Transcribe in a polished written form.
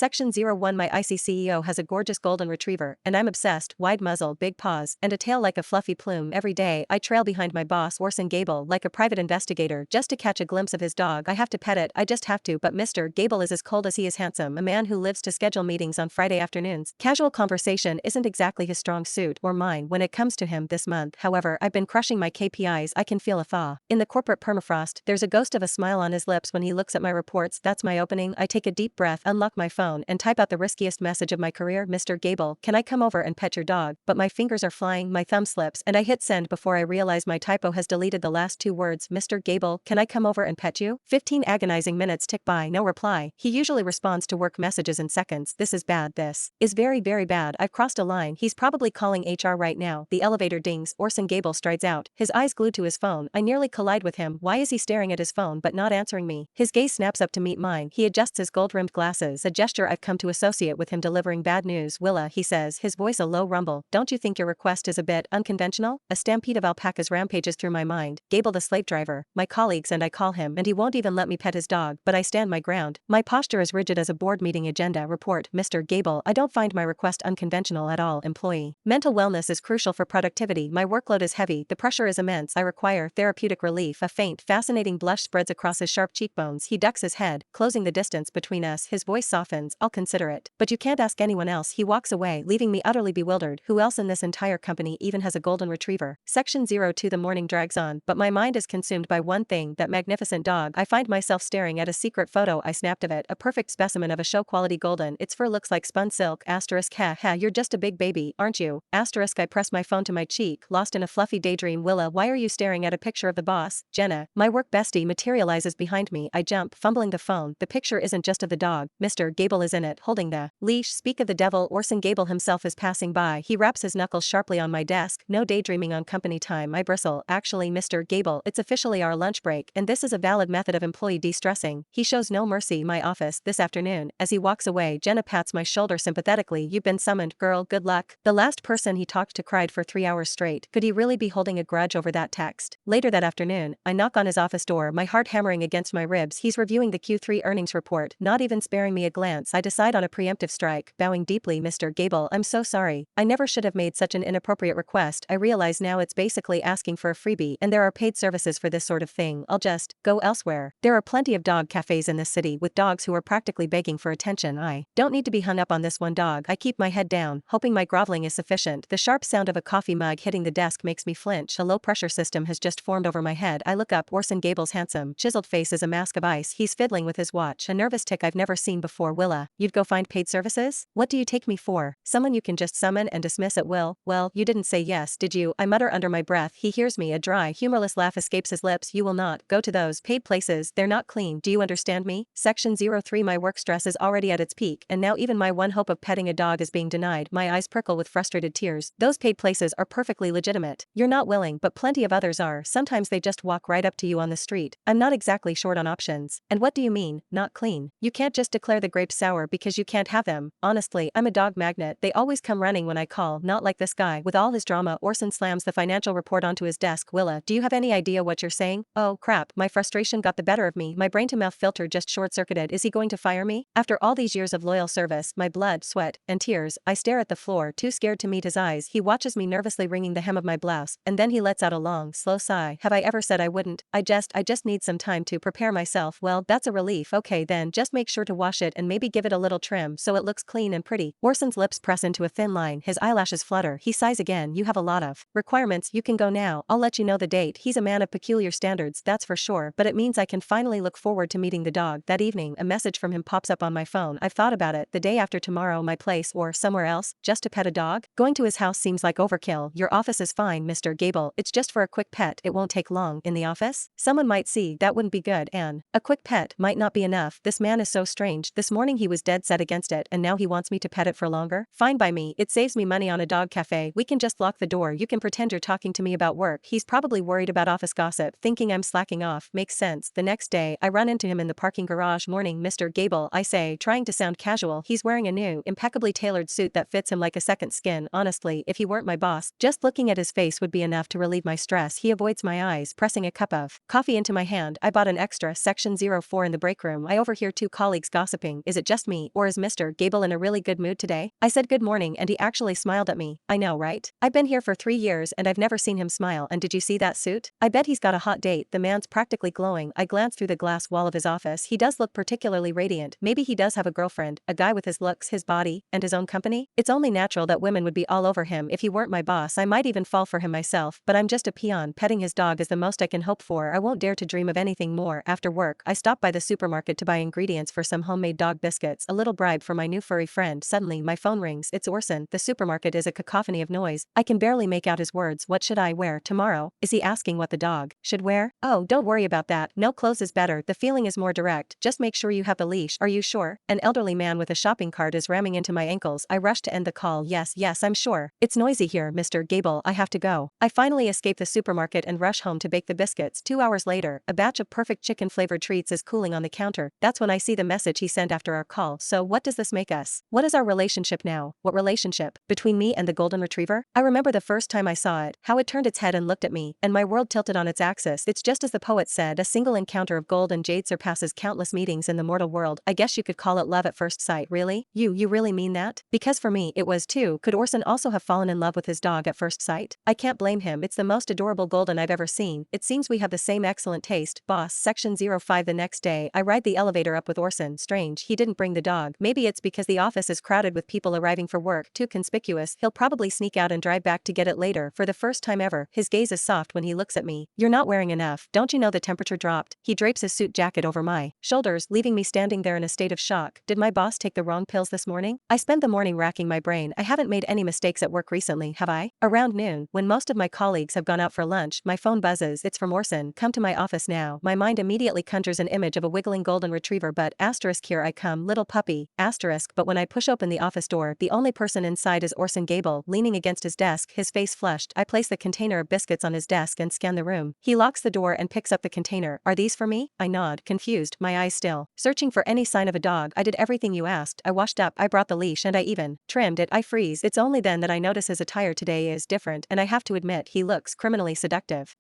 Section 01 My icy CEO has a gorgeous golden retriever, and I'm obsessed. Wide muzzle, big paws, and a tail like a fluffy plume. Every day, I trail behind my boss Orson Gable like a private investigator just to catch a glimpse of his dog. I have to pet it, I just have to. But Mr. Gable is as cold as he is handsome, a man who lives to schedule meetings on Friday afternoons. Casual conversation isn't exactly his strong suit or mine when it comes to him this month. However, I've been crushing my KPIs. I can feel a thaw in the corporate permafrost. There's a ghost of a smile on his lips when he looks at my reports. That's my opening. I take a deep breath, unlock my phone, and type out the riskiest message of my career. Mr. Gable, can I come over and pet your dog? But my fingers are flying, my thumb slips, and I hit send before I realize my typo has deleted the last two words. Mr. Gable, can I come over and pet you? 15 agonizing minutes tick by, no reply. He usually responds to work messages in seconds. This is bad. This is very, very bad. I've crossed a line. He's probably calling HR right now. The elevator dings. Orson Gable strides out, his eyes glued to his phone. I nearly collide with him. Why is he staring at his phone but not answering me? His gaze snaps up to meet mine. He adjusts his gold-rimmed glasses, a gesture I've come to associate with him delivering bad news. Willa, he says, his voice a low rumble. Don't you think your request is a bit unconventional? A stampede of alpacas rampages through my mind. Gable the slave driver, my colleagues and I call him, and he won't even let me pet his dog, but I stand my ground. My posture is rigid as a board meeting agenda report. Mr. Gable, I don't find my request unconventional at all. Employee. Mental wellness is crucial for productivity. My workload is heavy, the pressure is immense. I require therapeutic relief. A faint, fascinating blush spreads across his sharp cheekbones. He ducks his head, closing the distance between us. His voice softens. I'll consider it. But you can't ask anyone else. He walks away, leaving me utterly bewildered. Who else in this entire company even has a golden retriever? Section 02 The morning drags on, but my mind is consumed by one thing, that magnificent dog. I find myself staring at a secret photo I snapped of it, a perfect specimen of a show-quality golden. Its fur looks like spun silk. Asterisk, ha ha, you're just a big baby, aren't you? Asterisk, I press my phone to my cheek, lost in a fluffy daydream. Willa, why are you staring at a picture of the boss? Jenna, my work bestie, materializes behind me. I jump, fumbling the phone. The picture isn't just of the dog. Mr. Gable is in it, holding the leash. Speak of the devil, Orson Gable himself is passing by. He raps his knuckles sharply on my desk. No daydreaming on company time. I bristle. Actually, Mr. Gable, it's officially our lunch break, and this is a valid method of employee de-stressing. He shows no mercy. My office, this afternoon. As he walks away, Jenna pats my shoulder sympathetically. You've been summoned, girl, good luck. The last person he talked to cried for 3 hours straight. Could he really be holding a grudge over that text? Later that afternoon, I knock on his office door, my heart hammering against my ribs. He's reviewing the Q3 earnings report, not even sparing me a glance. I decide on a preemptive strike, bowing deeply. Mr. Gable, I'm so sorry. I never should have made such an inappropriate request. I realize now it's basically asking for a freebie, and there are paid services for this sort of thing. I'll just go elsewhere. There are plenty of dog cafes in this city with dogs who are practically begging for attention. I don't need to be hung up on this one dog. I keep my head down, hoping my groveling is sufficient. The sharp sound of a coffee mug hitting the desk makes me flinch. A low-pressure system has just formed over my head. I look up. Orson Gable's handsome, chiseled face is a mask of ice. He's fiddling with his watch, a nervous tick I've never seen before. Willa, you'd go find paid services? What do you take me for? Someone you can just summon and dismiss at will? Well, you didn't say yes, did you? I mutter under my breath. He hears me. A dry, humorless laugh escapes his lips. You will not go to those paid places. They're not clean. Do you understand me? Section 03 My work stress is already at its peak, and now even my one hope of petting a dog is being denied. My eyes prickle with frustrated tears. Those paid places are perfectly legitimate. You're not willing, but plenty of others are. Sometimes they just walk right up to you on the street. I'm not exactly short on options. And what do you mean, not clean? You can't just declare the grapes sour because you can't have them. Honestly, I'm a dog magnet. They always come running when I call, not like this guy. With all his drama, Orson slams the financial report onto his desk. Willa, do you have any idea what you're saying? Oh, crap. My frustration got the better of me. My brain-to-mouth filter just short-circuited. Is he going to fire me? After all these years of loyal service, my blood, sweat, and tears, I stare at the floor, too scared to meet his eyes. He watches me nervously wringing the hem of my blouse, and then he lets out a long, slow sigh. Have I ever said I wouldn't? I just need some time to prepare myself. Well, that's a relief. Okay then, just make sure to wash it and maybe give it a little trim so it looks clean and pretty. Orson's lips press into a thin line, his eyelashes flutter. He sighs again. You have a lot of requirements. You can go now. I'll let you know the date. He's a man of peculiar standards, that's for sure, but it means I can finally look forward to meeting the dog. That evening, a message from him pops up on my phone. I've thought about it. The day after tomorrow, my place or somewhere else, just to pet a dog? Going to his house seems like overkill. Your office is fine, Mr. Gable. It's just for a quick pet. It won't take long. In the office? Someone might see. That wouldn't be good. And a quick pet might not be enough. This man is so strange. This morning he was dead set against it, and now he wants me to pet it for longer? Fine by me. It saves me money on a dog cafe. We can just lock the door. You can pretend you're talking to me about work. He's probably worried about office gossip, thinking I'm slacking off. Makes sense. The next day, I run into him in the parking garage. Morning, Mr. Gable, I say, trying to sound casual. He's wearing a new, impeccably tailored suit that fits him like a second skin. Honestly, if he weren't my boss, just looking at his face would be enough to relieve my stress. He avoids my eyes, pressing a cup of coffee into my hand. I bought an extra. Section 04 In the break room, I overhear two colleagues gossiping. Is it just just me, or is Mr. Gable in a really good mood today? I said good morning and he actually smiled at me. I know, right? I've been here for 3 years and I've never seen him smile, and did you see that suit? I bet he's got a hot date. The man's practically glowing. I glanced through the glass wall of his office. He does look particularly radiant. Maybe he does have a girlfriend, a guy with his looks, his body, and his own company? It's only natural that women would be all over him. If he weren't my boss, I might even fall for him myself, but I'm just a peon. Petting his dog is the most I can hope for. I won't dare to dream of anything more. After work, I stopped by the supermarket to buy ingredients for some homemade dog biscuits, a little bribe for my new furry friend. Suddenly, my phone rings. It's Orson. The supermarket is a cacophony of noise. I can barely make out his words. What should I wear tomorrow? Is he asking what the dog should wear? Oh, don't worry about that. No clothes is better. The feeling is more direct. Just make sure you have the leash. Are you sure? An elderly man with a shopping cart is ramming into my ankles. I rush to end the call. Yes, I'm sure. It's noisy here, Mr. Gable. I have to go. I finally escape the supermarket and rush home to bake the biscuits. 2 hours later, a batch of perfect chicken-flavored treats is cooling on the counter. That's when I see the message he sent after our call. So what does this make us? What is our relationship now? What relationship? Between me and the golden retriever? I remember the first time I saw it, how it turned its head and looked at me, and my world tilted on its axis. It's just as the poet said, a single encounter of gold and jade surpasses countless meetings in the mortal world. I guess you could call it love at first sight. Really? You really mean that? Because for me, it was too. Could Orson also have fallen in love with his dog at first sight? I can't blame him. It's the most adorable golden I've ever seen. It seems we have the same excellent taste. Boss, section 05. The next day, I ride the elevator up with Orson. Strange, he didn't bring the dog. Maybe it's because the office is crowded with people arriving for work, too conspicuous. He'll probably sneak out and drive back to get it later. For the first time ever, his gaze is soft when he looks at me. You're not wearing enough. Don't you know the temperature dropped? He drapes his suit jacket over my shoulders, leaving me standing there in a state of shock. Did my boss take the wrong pills this morning? I spent the morning racking my brain. I haven't made any mistakes at work recently, have I? Around noon, when most of my colleagues have gone out for lunch, my phone buzzes. It's from Orson. Come to my office now. My mind immediately conjures an image of a wiggling golden retriever, but asterisk, here I come, little puppy, asterisk. But when I push open the office door, the only person inside is Orson Gable, leaning against his desk, his face flushed. I place the container of biscuits on his desk and scan the room. He locks the door and picks up the container. Are these for me? I nod, confused, my eyes still searching for any sign of a dog. I did everything you asked. I washed up, I brought the leash, and I even trimmed it. I freeze. It's only then that I notice his attire today is different, and I have to admit he looks criminally seductive.